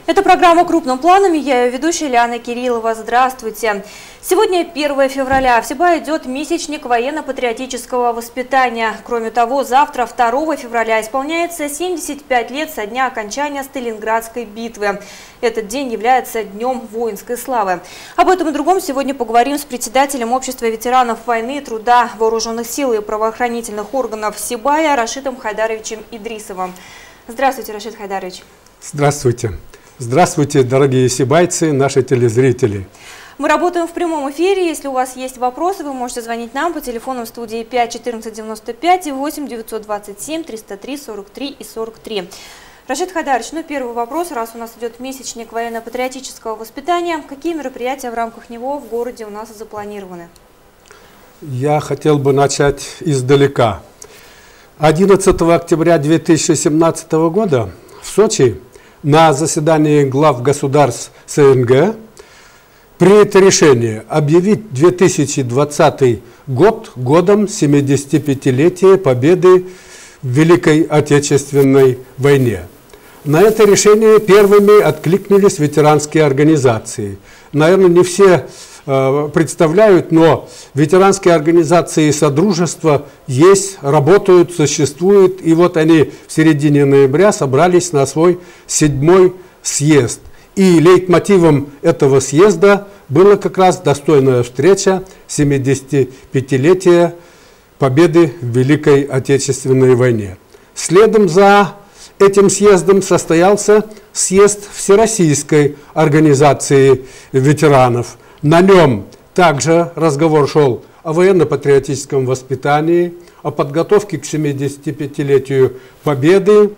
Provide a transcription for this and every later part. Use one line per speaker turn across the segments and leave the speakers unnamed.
Это программа «Крупным планом». Я ее ведущая Лиана Кириллова. Здравствуйте. Сегодня 1 февраля. В Сибае идет месячник военно-патриотического воспитания. Кроме того, завтра, 2 февраля, исполняется 75 лет со дня окончания Сталинградской битвы. Этот день является Днем воинской славы. Об этом и другом сегодня поговорим с председателем Общества ветеранов войны, труда, вооруженных сил и правоохранительных органов Сибая Рашидом Хайдаровичем Идрисовым. Здравствуйте, Рашид Хайдарович.
Здравствуйте. Здравствуйте, дорогие сибайцы, наши телезрители.
Мы работаем в прямом эфире. Если у вас есть вопросы, вы можете звонить нам по телефонам студии 5 14 95 и 8 927 303 43 и 43. Рашид Хайдарович, первый вопрос, раз у нас идет месячник военно-патриотического воспитания, какие мероприятия в рамках него в городе у нас запланированы?
Я хотел бы начать издалека. 11 октября 2017 года в Сочи на заседании глав государств СНГ принято решение объявить 2020 год годом 75-летия победы в Великой Отечественной войне. На это решение первыми откликнулись ветеранские организации. Наверное, не все представляют, но ветеранские организации и содружества есть, работают, существуют. И вот они в середине ноября собрались на свой 7-й съезд. И лейтмотивом этого съезда была как раз достойная встреча 75-летия победы в Великой Отечественной войне. Следом за этим съездом состоялся съезд Всероссийской организации ветеранов. На нем также разговор шел о военно-патриотическом воспитании, о подготовке к 75-летию Победы,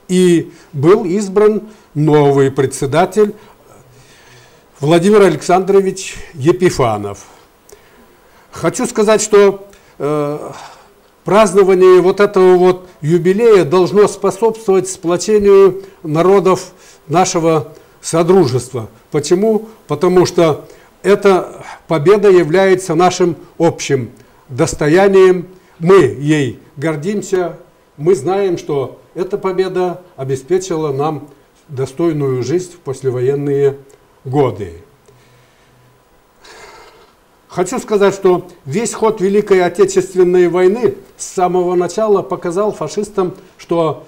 и был избран новый председатель Владимир Александрович Епифанов. Хочу сказать, что празднование вот этого вот юбилея должно способствовать сплочению народов нашего содружества. Почему? Потому что эта победа является нашим общим достоянием. Мы ей гордимся. Мы знаем, что эта победа обеспечила нам достойную жизнь в послевоенные годы. Хочу сказать, что весь ход Великой Отечественной войны с самого начала показал фашистам, что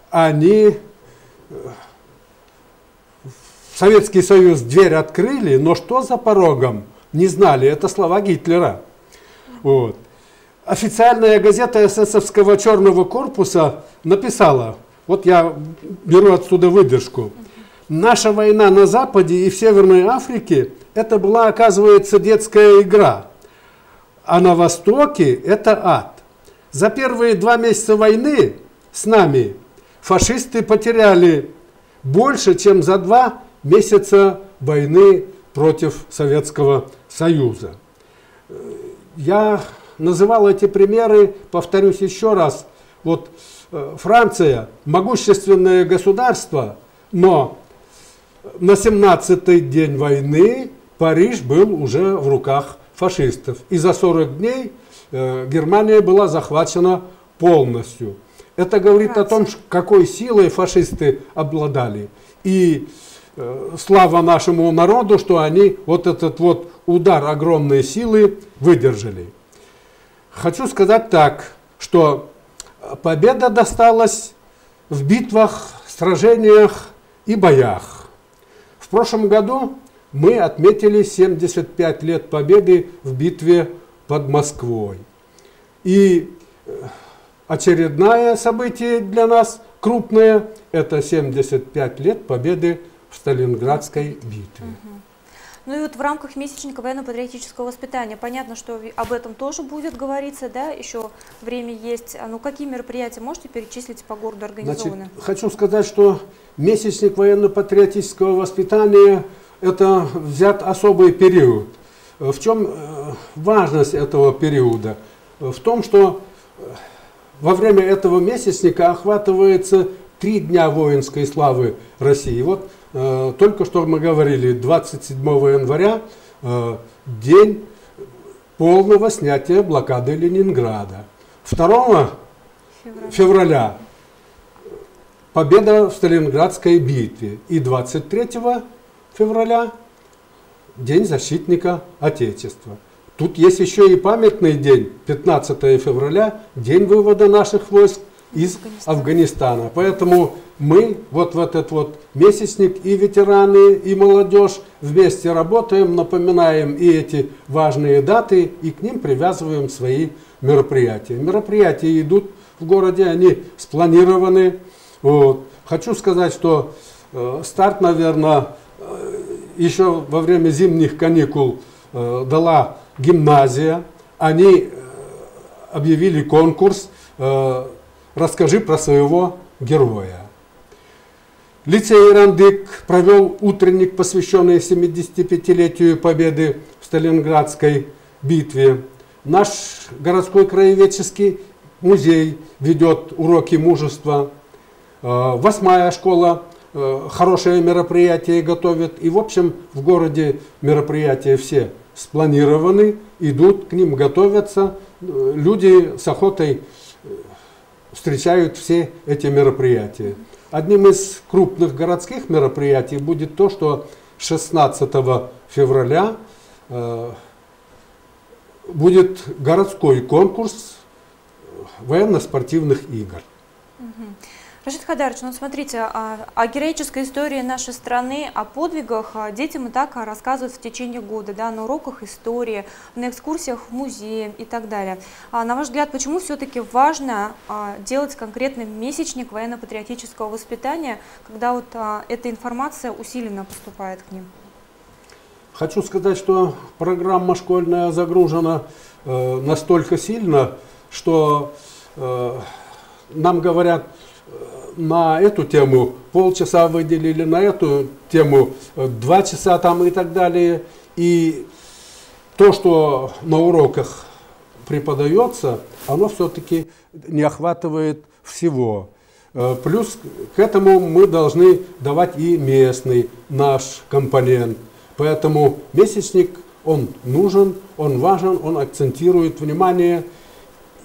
они Советский Союз дверь открыли, но что за порогом, не знали. Это слова Гитлера. Вот. Официальная газета эсэсовского черного корпуса написала, вот я беру отсюда выдержку: «Наша война на Западе и в Северной Африке – это была, оказывается, детская игра, а на Востоке – это ад. За первые 2 месяца войны с нами фашисты потеряли больше, чем за 2 месяца войны против Советского Союза». Я называл эти примеры, повторюсь еще раз. Вот Франция – могущественное государство, но на 17-й день войны Париж был уже в руках фашистов. И за 40 дней Германия была захвачена полностью. Это говорит о том, какой силой фашисты обладали. И слава нашему народу, что они вот этот вот удар огромной силы выдержали. Хочу сказать так, что победа досталась в битвах, сражениях и боях. В прошлом году мы отметили 75 лет победы в битве под Москвой. И очередное событие для нас крупное – это 75 лет победы в Сталинградской битве.
Ну и вот в рамках месячника военно-патриотического воспитания понятно, что об этом тоже будет говориться, да, еще время есть. Ну какие мероприятия можете перечислить по городу организованы?
Значит, хочу сказать, что месячник военно-патриотического воспитания – это взят особый период. В чем важность этого периода? В том, что во время этого месячника охватывается 3 дня воинской славы России. Вот только что мы говорили, 27 января день полного снятия блокады Ленинграда. 2 февраля победа в Сталинградской битве. И 23 февраля День защитника Отечества. Тут есть еще и памятный день, 15 февраля, день вывода наших войск из Афганистана. Поэтому мы вот в этот вот месячник и ветераны, и молодежь вместе работаем, напоминаем и эти важные даты, и к ним привязываем свои мероприятия. Мероприятия идут в городе, они спланированы. Вот. Хочу сказать, что старт, наверное, еще во время зимних каникул дала гимназия. Они объявили конкурс «Расскажи про своего героя». Лицей Ирандык провел утренник, посвященный 75-летию победы в Сталинградской битве. Наш городской краеведческий музей ведет уроки мужества. 8-я школа хорошее мероприятие готовит. И в общем в городе мероприятия все спланированы, идут к ним, готовятся. Люди с охотой встречают все эти мероприятия. Одним из крупных городских мероприятий будет то, что 16 февраля будет городской конкурс военно-спортивных игр.
Рашид Хадарович, ну смотрите, о героической истории нашей страны, о подвигах детям и так рассказывают в течение года, да, на уроках истории, на экскурсиях в музее и так далее. На ваш взгляд, почему все-таки важно делать конкретно месячник военно-патриотического воспитания, когда вот эта информация усиленно поступает к ним?
Хочу сказать, что программа школьная загружена настолько сильно, что нам говорят, на эту тему полчаса выделили, на эту тему 2 часа там и так далее. И то, что на уроках преподается, оно все-таки не охватывает всего. Плюс к этому мы должны давать и местный наш компонент. Поэтому месячник, он нужен, он важен, он акцентирует внимание.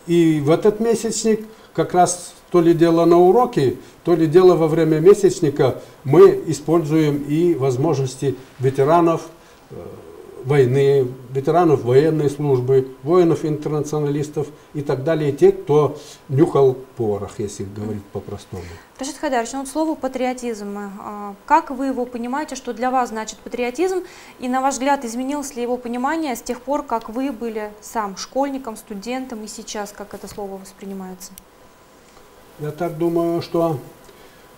И в этот месячник как раз то ли дело на уроки, то ли дело во время месячника мы используем и возможности ветеранов войны, ветеранов военной службы, воинов-интернационалистов и так далее, те, кто нюхал порох, если говорить по-простому.
Рашид Хадарович, ну, слово патриотизм. Как вы его понимаете, что для вас значит патриотизм? И на ваш взгляд, изменилось ли его понимание с тех пор, как вы были сам школьником, студентом, и сейчас, как это слово воспринимается?
Я так думаю, что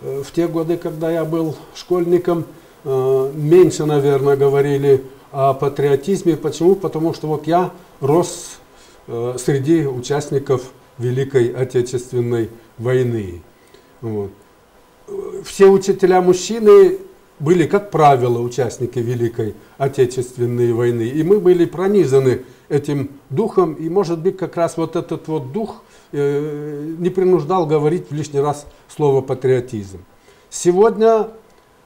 в те годы, когда я был школьником, меньше, наверное, говорили о патриотизме. Почему? Потому что вот я рос среди участников Великой Отечественной войны. Вот. Все учителя мужчины были, как правило, участники Великой Отечественной войны. И мы были пронизаны этим духом. И, может быть, как раз вот этот вот дух не принуждал говорить в лишний раз слово патриотизм. Сегодня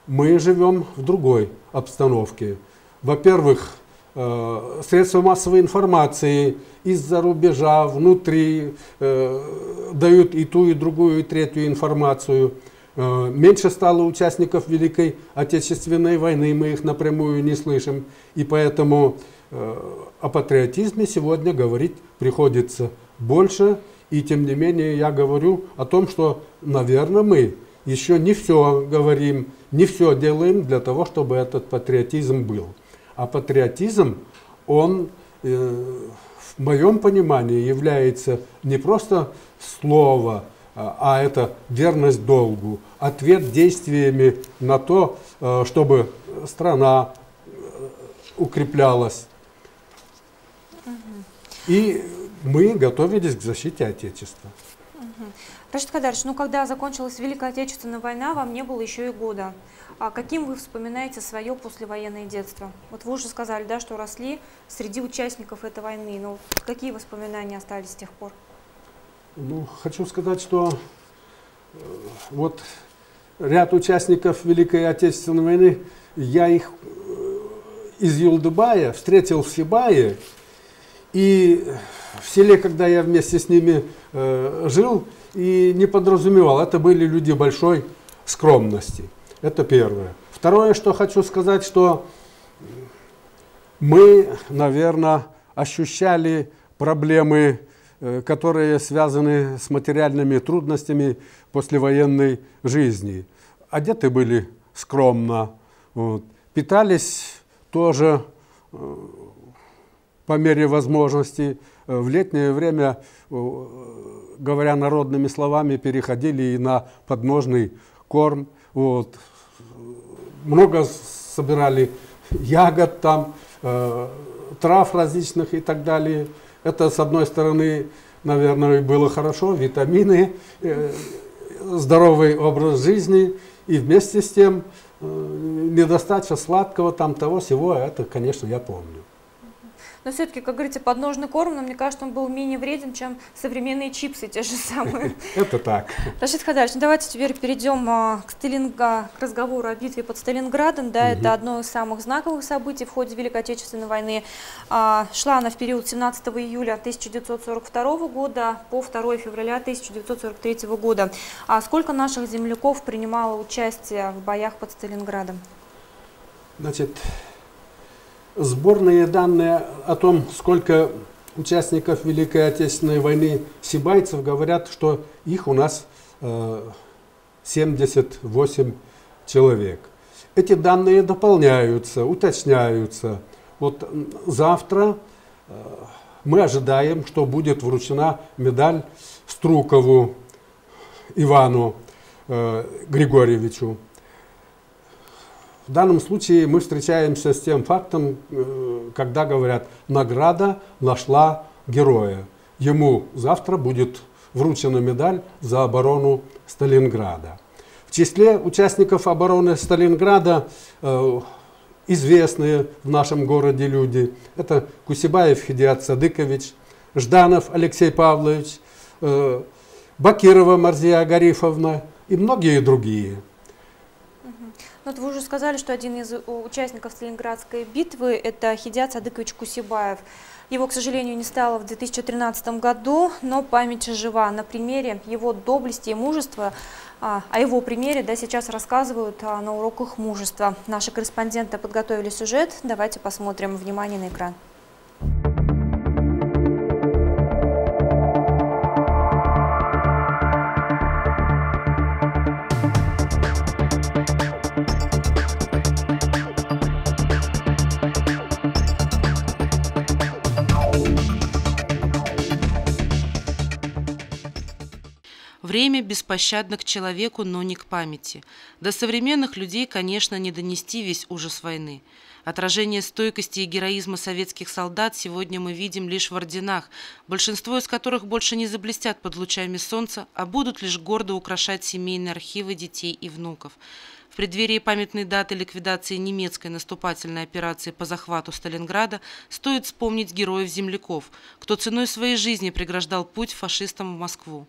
мы живем в другой обстановке. Во-первых, средства массовой информации из-за рубежа, внутри дают и ту, и другую, и третью информацию. Меньше стало участников Великой Отечественной войны, мы их напрямую не слышим. И поэтому о патриотизме сегодня говорить приходится больше. И тем не менее я говорю о том, что, наверное, мы еще не все говорим, не все делаем для того, чтобы этот патриотизм был. А патриотизм, он, в моем понимании, является не просто слово, а это верность долгу, ответ действиями на то, чтобы страна укреплялась. И мы готовились к защите Отечества.
Рашид Хадарович, ну когда закончилась Великая Отечественная война, вам не было еще и года. А каким вы вспоминаете свое послевоенное детство? Вот вы уже сказали, да, что росли среди участников этой войны. Но какие воспоминания остались с тех пор?
Ну, хочу сказать, что вот ряд участников Великой Отечественной войны, я их из Юлдыбая встретил в Сибае. И в селе, когда я вместе с ними жил, и не подразумевал, это были люди большой скромности. Это первое. Второе, что хочу сказать, что мы, наверное, ощущали проблемы, которые связаны с материальными трудностями послевоенной жизни. Одеты были скромно, вот. Питались тоже по мере возможности. В летнее время, говоря народными словами, переходили и на подножный корм. Вот. Много собирали ягод там, трав различных и так далее. Это, с одной стороны, наверное, было хорошо, витамины, здоровый образ жизни, и вместе с тем недостача сладкого, там того всего, это, конечно, я помню.
Но все-таки, как говорите, подножный корм, но мне кажется, он был менее вреден, чем современные чипсы те же самые.
Это так.
Рашид Хадальевич, давайте теперь перейдем к разговору о битве под Сталинградом. Да, это одно из самых знаковых событий в ходе Великой Отечественной войны. Шла она в период 17 июля 1942 года по 2 февраля 1943 года. Сколько наших земляков принимало участие в боях под Сталинградом?
Значит, сборные данные о том, сколько участников Великой Отечественной войны сибайцев, говорят, что их у нас 78 человек. Эти данные дополняются, уточняются. Вот завтра мы ожидаем, что будет вручена медаль Струкову Ивану Григорьевичу. В данном случае мы встречаемся с тем фактом, когда говорят, награда нашла героя. Ему завтра будет вручена медаль за оборону Сталинграда. В числе участников обороны Сталинграда известные в нашем городе люди. Это Кусибаев Хидиат Садыкович, Жданов Алексей Павлович, Бакирова Марзия Гарифовна и многие другие.
Вот вы уже сказали, что один из участников Сталинградской битвы – это Хидиат Садыкович Кусибаев. Его, к сожалению, не стало в 2013 году, но память жива. На примере его доблести и мужества, о его примере, да, сейчас рассказывают на уроках мужества. Наши корреспонденты подготовили сюжет. Давайте посмотрим. Внимание на экран.
Время беспощадно к человеку, но не к памяти. До современных людей, конечно, не донести весь ужас войны. Отражение стойкости и героизма советских солдат сегодня мы видим лишь в орденах, большинство из которых больше не заблестят под лучами солнца, а будут лишь гордо украшать семейные архивы детей и внуков. В преддверии памятной даты ликвидации немецкой наступательной операции по захвату Сталинграда стоит вспомнить героев-земляков, кто ценой своей жизни преграждал путь фашистам в Москву.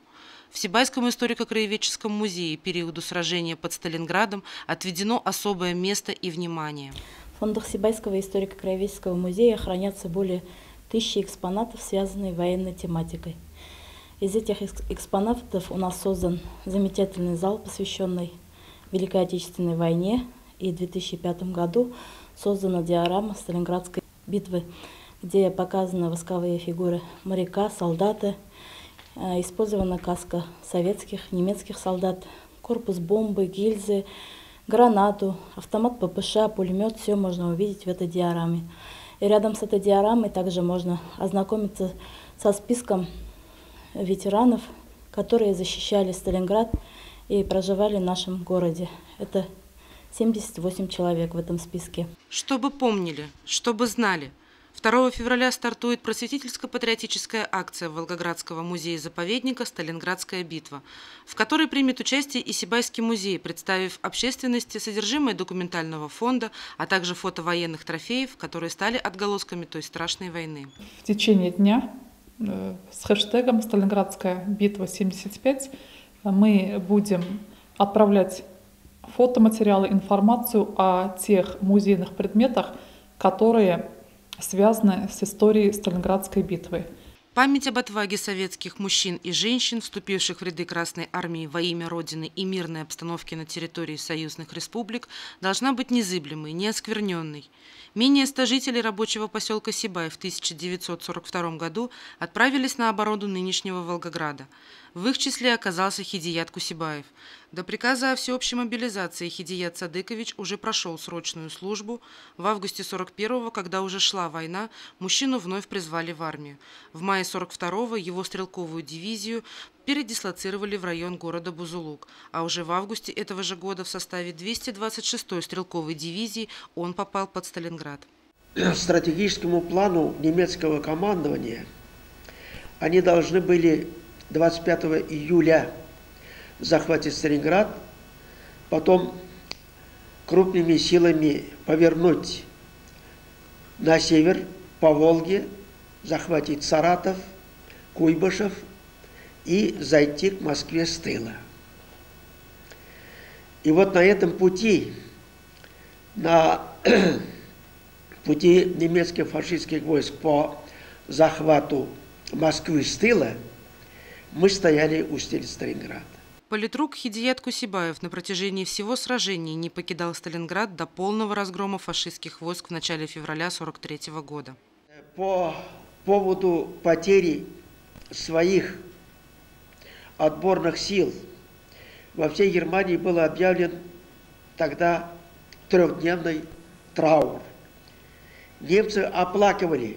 В Сибайском историко-краеведческом музее периоду сражения под Сталинградом отведено особое место и внимание.
В фондах Сибайского историко-краеведческого музея хранятся более 1000 экспонатов, связанных военной тематикой. Из этих экспонатов у нас создан замечательный зал, посвященный Великой Отечественной войне, и в 2005 году создана диорама Сталинградской битвы, где показаны восковые фигуры моряка, солдата, использована каска советских, немецких солдат, корпус бомбы, гильзы, гранату, автомат ППШ, пулемет. Все можно увидеть в этой диораме. И рядом с этой диорамой также можно ознакомиться со списком ветеранов, которые защищали Сталинград и проживали в нашем городе. Это 78 человек в этом списке.
Чтобы помнили, чтобы знали. 2 февраля стартует просветительско-патриотическая акция Волгоградского музея-заповедника «Сталинградская битва», в которой примет участие и Сибайский музей, представив общественности содержимое документального фонда, а также фото военных трофеев, которые стали отголосками той страшной войны.
В течение дня с хэштегом «Сталинградская битва 75» мы будем отправлять фотоматериалы, информацию о тех музейных предметах, которые связаны с историей Сталинградской битвы.
Память об отваге советских мужчин и женщин, вступивших в ряды Красной Армии во имя Родины и мирной обстановки на территории союзных республик, должна быть незыблемой, неоскверненной. Менее 100 жителей рабочего поселка Сибай в 1942 году отправились на оборону нынешнего Волгограда. В их числе оказался Хидият Кусибаев. До приказа о всеобщей мобилизации Хидият Садыкович уже прошел срочную службу. В августе 41-го, когда уже шла война, мужчину вновь призвали в армию. В мае 42-го его стрелковую дивизию передислоцировали в район города Бузулук, а уже в августе этого же года в составе 226-й стрелковой дивизии он попал под Сталинград.
Стратегическому плану немецкого командования они должны были 25 июля захватить Сталинград, потом крупными силами повернуть на север по Волге, захватить Саратов, Куйбышев и зайти к Москве с тыла. И вот на этом пути, на пути немецких фашистских войск по захвату Москвы с тыла, мы стояли у Сталинграда.
Политрук Хидият Кусибаев на протяжении всего сражения не покидал Сталинград до полного разгрома фашистских войск в начале февраля 1943 года.
По поводу потери своих отборных сил во всей Германии был объявлен тогда 3-дневный траур. Немцы оплакивали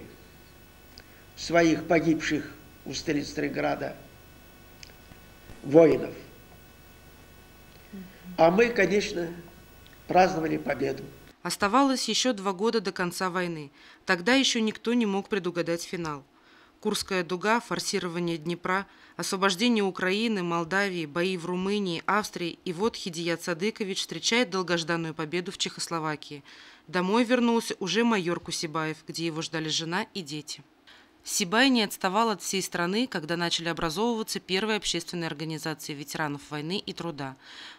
своих погибших у Сталинграда воинов. А мы, конечно, праздновали победу.
Оставалось еще 2 года до конца войны. Тогда еще никто не мог предугадать финал. Курская дуга, форсирование Днепра, освобождение Украины, Молдавии, бои в Румынии, Австрии, и вот Хидият Садыкович встречает долгожданную победу в Чехословакии. Домой вернулся уже майор Кусибаев, где его ждали жена и дети. Сибай не отставал от всей страны, когда начали образовываться первые общественные организации ветеранов войны и труда.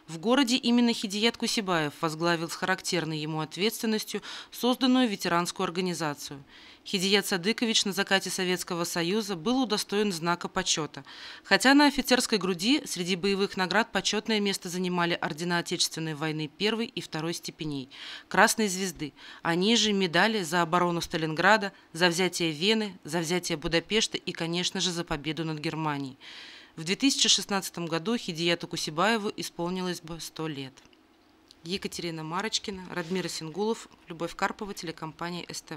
В городе именно Хидият Кусибаев возглавил с характерной ему ответственностью созданную ветеранскую организацию. Хидият Садыкович на закате Советского Союза был удостоен знака почета. Хотя на офицерской груди среди боевых наград почетное место занимали ордена Отечественной войны 1 и 2 степеней, Красной звезды, а ниже медали за оборону Сталинграда, за взятие Вены, за взятие Будапешта и, конечно же, за победу над Германией. В 2016 году Хидияту Кусибаеву исполнилось бы 100 лет. Екатерина Марочкина, Радмир Сингулов, Любовь Карпова, телекомпания СТВ.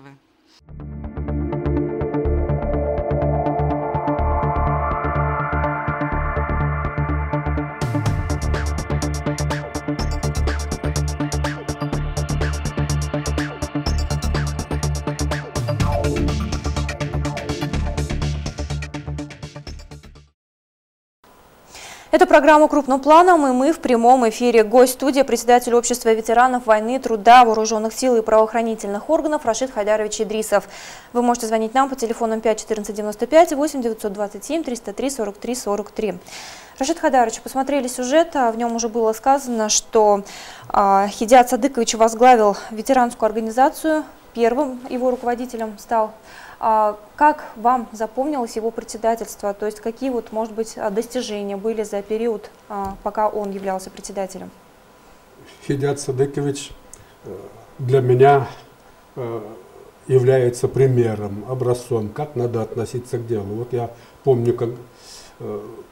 Эту программу крупным планом, и мы в прямом эфире. Гость студии, председатель общества ветеранов войны, труда, вооруженных сил и правоохранительных органов Рашид Хайдарович Идрисов. Вы можете звонить нам по телефонам 5 14 95 8 927 303 43 43. Рашид Хайдарович, посмотрели сюжет, в нем уже было сказано, что Хидият Садыкович возглавил ветеранскую организацию, первым его руководителем стал. Как вам запомнилось его председательство? То есть какие, может быть, достижения были за период, пока он являлся председателем?
Хидият Садыкович для меня является примером, образцом, как надо относиться к делу. Вот я помню, как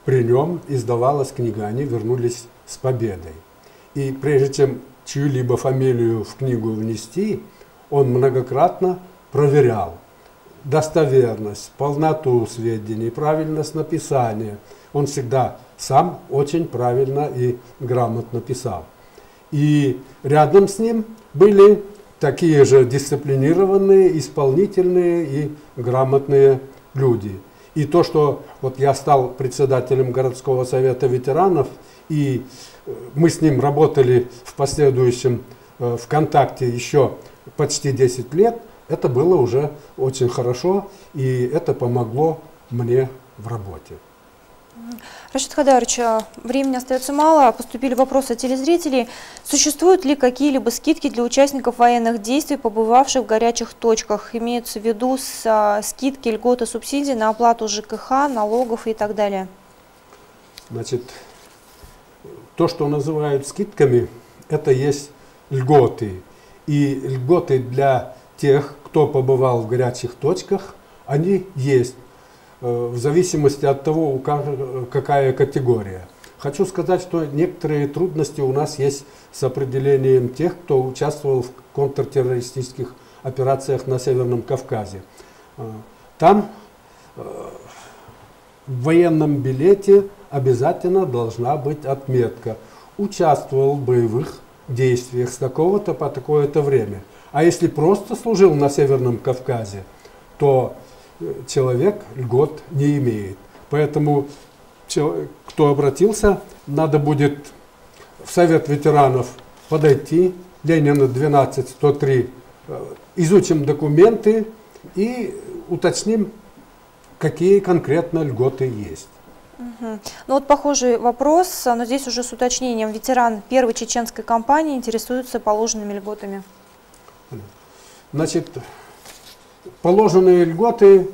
при нем издавалась книга «Они вернулись с победой». И прежде чем чью-либо фамилию в книгу внести, он многократно проверял достоверность, полноту сведений, правильность написания. Он всегда сам очень правильно и грамотно писал. И рядом с ним были такие же дисциплинированные, исполнительные и грамотные люди. И то, что вот я стал председателем городского совета ветеранов, и мы с ним работали в последующем ВКонтакте еще почти 10 лет, это было уже очень хорошо, и это помогло мне в работе.
Рашид Хадарович, времени остается мало, поступили вопросы от телезрителей. Существуют ли какие-либо скидки для участников военных действий, побывавших в горячих точках? Имеются в виду скидки, льготы, субсидии на оплату ЖКХ, налогов и так далее?
Значит, то, что называют скидками, это есть льготы. И льготы для тех, кто побывал в горячих точках, они есть. В зависимости от того, какая категория. Хочу сказать, что некоторые трудности у нас есть с определением тех, кто участвовал в контртеррористических операциях на Северном Кавказе. Там в военном билете обязательно должна быть отметка: участвовал в боевых действиях с такого-то по такое-то время. А если просто служил на Северном Кавказе, то человек льгот не имеет. Поэтому, кто обратился, надо будет в Совет ветеранов подойти, Ленина 12-103, изучим документы и уточним, какие конкретно льготы есть.
Ну вот похожий вопрос, но здесь уже с уточнением. Ветеран первой чеченской кампании интересуется положенными льготами.
Значит, положенные льготы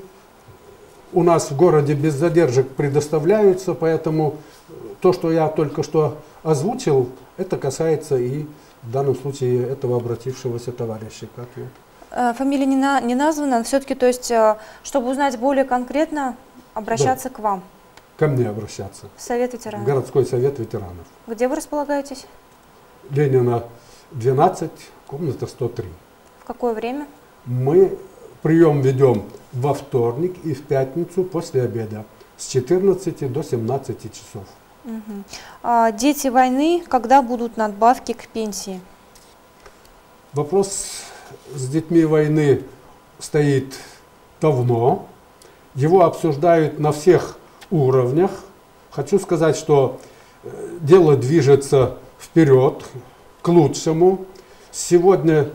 у нас в городе без задержек предоставляются, поэтому то, что я только что озвучил, это касается и в данном случае этого обратившегося товарища.
Фамилия не названа, все-таки, то есть, чтобы узнать более конкретно, обращаться к вам.
Ко мне обращаться.
В Совет ветеранов.
Городской совет ветеранов.
Где вы располагаетесь?
Ленина 12, комната 103.
В какое время?
Мы прием ведем во вторник и в пятницу после обеда с 14 до 17 часов.
Дети войны, когда будут надбавки к пенсии?
Вопрос с детьми войны стоит давно. Его обсуждают на всех уровнях. Хочу сказать, что дело движется вперед, к лучшему. Сегодня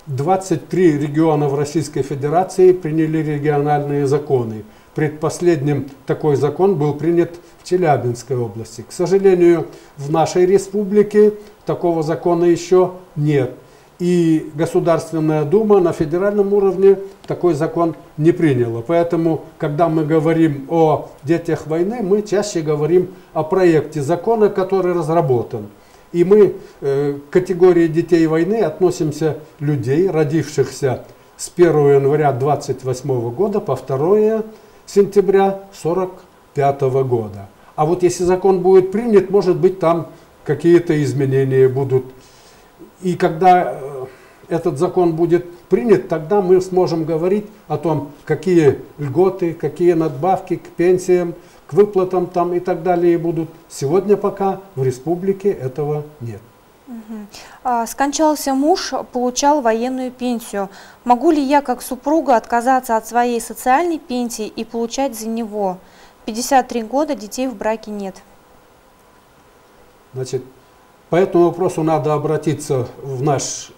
23 региона в Российской Федерации приняли региональные законы. Предпоследним такой закон был принят в Челябинской области. К сожалению, в нашей республике такого закона еще нет. И Государственная Дума на федеральном уровне такой закон не приняла. Поэтому, когда мы говорим о детях войны, мы чаще говорим о проекте закона, который разработан. И мы к категории детей войны относимся людей, родившихся с 1 января 1928 года по 2 сентября 1945 года. А вот если закон будет принят, может быть, там какие-то изменения будут. И когда этот закон будет принят, тогда мы сможем говорить о том, какие льготы, какие надбавки к пенсиям, к выплатам там и так далее будут. Сегодня пока в республике этого нет.
Скончался муж, получал военную пенсию. Могу ли я, как супруга, отказаться от своей социальной пенсии и получать за него? 53 года, детей в браке нет.
Значит, по этому вопросу надо обратиться в наш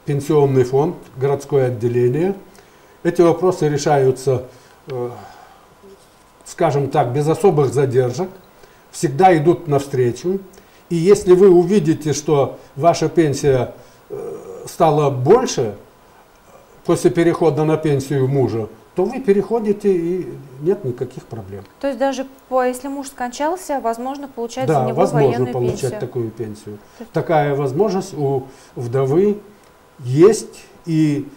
пенсионный фонд, городское отделение. Эти вопросы решаются, скажем так, без особых задержек, всегда идут навстречу. И если вы увидите, что ваша пенсия стала больше после перехода на пенсию мужа, то вы переходите, и нет никаких проблем.
То есть даже если муж скончался, возможно получать за него военную пенсию? Да, возможно
получать такую пенсию. Такая возможность у вдовы есть, и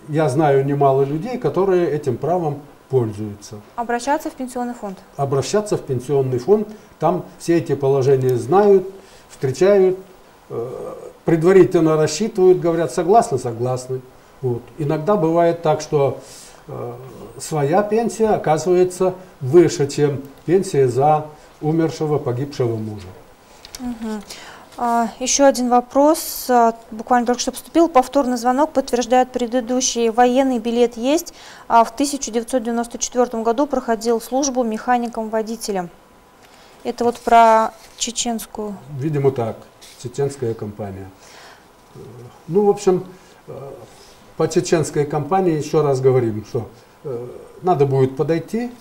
я знаю немало людей, которые этим правом пользуются.
Обращаться в пенсионный фонд? Обращаться
в пенсионный фонд. Там все эти положения знают, встречают, предварительно рассчитывают, говорят, согласны, согласны. Вот. Иногда бывает так, что своя пенсия оказывается выше, чем пенсия за умершего, погибшего мужа.
Еще один вопрос, буквально только что поступил, повторный звонок, подтверждает предыдущий. Военный билет есть, в 1994 году проходил службу механиком-водителем. Это вот про чеченскую.
Видимо так, чеченская компания. Ну, в общем, по чеченской компании еще раз говорим, что надо будет подойти,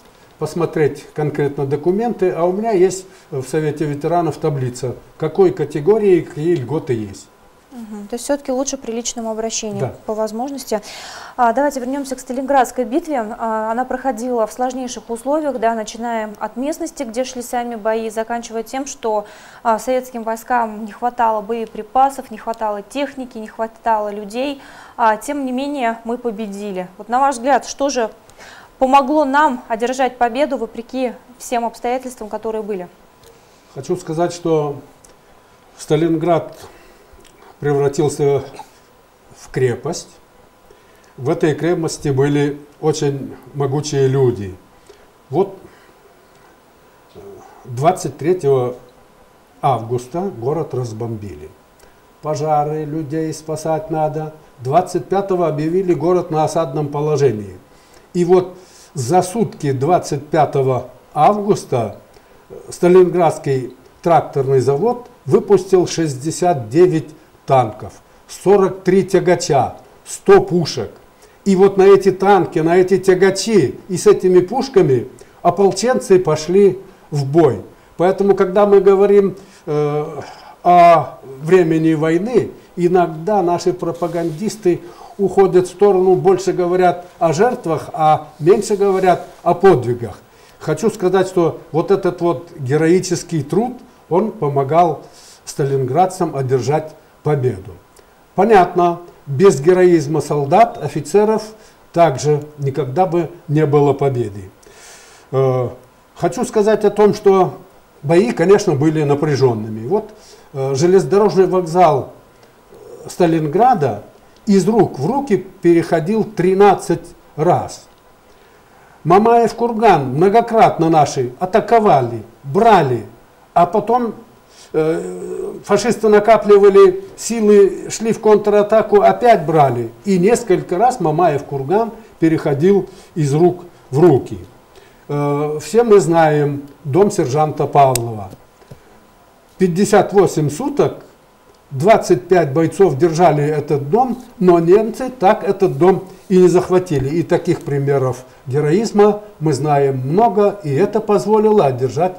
посмотреть конкретно документы, а у меня есть в Совете ветеранов таблица, какой категории какие льготы есть.
То есть все-таки лучше при личном обращении,
да,
по возможности. Давайте вернемся к Сталинградской битве. Она проходила в сложнейших условиях, да, начиная от местности, где шли сами бои, заканчивая тем, что советским войскам не хватало боеприпасов, не хватало техники, не хватало людей. Тем не менее, мы победили. Вот на ваш взгляд, что же помогло нам одержать победу вопреки всем обстоятельствам, которые были?
Хочу сказать, что Сталинград превратился в крепость. В этой крепости были очень могучие люди. Вот 23 августа город разбомбили. Пожары, людей спасать надо. 25-го объявили город на осадном положении. И вот за сутки 25 августа Сталинградский тракторный завод выпустил 69 танков, 43 тягача, 100 пушек. И вот на эти танки, на эти тягачи и с этими пушками ополченцы пошли в бой. Поэтому, когда мы говорим о времени войны, иногда наши пропагандисты уходят в сторону, больше говорят о жертвах, а меньше говорят о подвигах. Хочу сказать, что вот этот вот героический труд, он помогал сталинградцам одержать победу. Понятно, без героизма солдат, офицеров также никогда бы не было победы. Хочу сказать о том, что бои, конечно, были напряженными. Вот железнодорожный вокзал Сталинграда из рук в руки переходил 13 раз. Мамаев курган многократно наши атаковали, брали, а потом фашисты накапливали силы, шли в контратаку, опять брали. И несколько раз Мамаев курган переходил из рук в руки. Все мы знаем дом сержанта Павлова. 58 суток 25 бойцов держали этот дом, но немцы так этот дом и не захватили. И таких примеров героизма мы знаем много, и это позволило одержать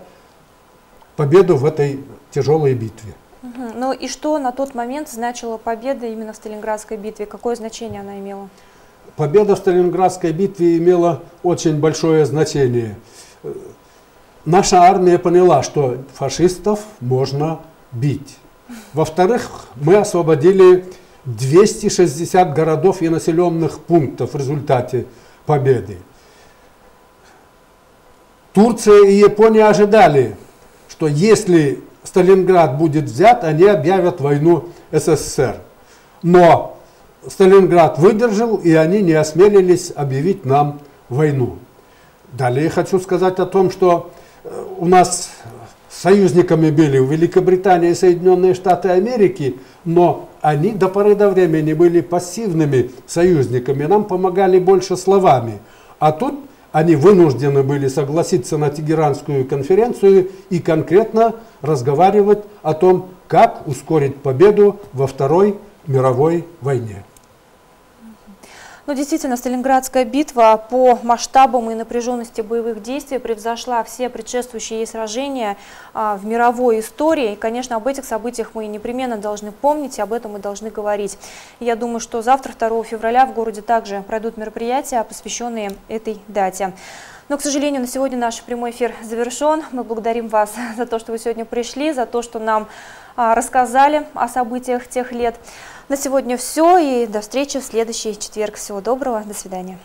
победу в этой тяжелой битве.
Ну и что на тот момент значила победа именно в Сталинградской битве? Какое значение она имела?
Победа в Сталинградской битве имела очень большое значение. Наша армия поняла, что фашистов можно бить. Во-вторых, мы освободили 260 городов и населенных пунктов в результате победы. Турция и Япония ожидали, что если Сталинград будет взят, они объявят войну СССР. Но Сталинград выдержал, и они не осмелились объявить нам войну. Далее хочу сказать о том, что у нас союзниками были Великобритания и Соединенные Штаты Америки, но они до поры до времени были пассивными союзниками, нам помогали больше словами. А тут они вынуждены были согласиться на Тегеранскую конференцию и конкретно разговаривать о том, как ускорить победу во Второй мировой войне.
Ну, действительно, Сталинградская битва по масштабам и напряженности боевых действий превзошла все предшествующие ей сражения в мировой истории. И, конечно, об этих событиях мы непременно должны помнить, и об этом мы должны говорить. И я думаю, что завтра, 2 февраля, в городе также пройдут мероприятия, посвященные этой дате. Но, к сожалению, на сегодня наш прямой эфир завершен. Мы благодарим вас за то, что вы сегодня пришли, за то, что нам рассказали о событиях тех лет. На сегодня все, и до встречи в следующий четверг. Всего доброго, до свидания.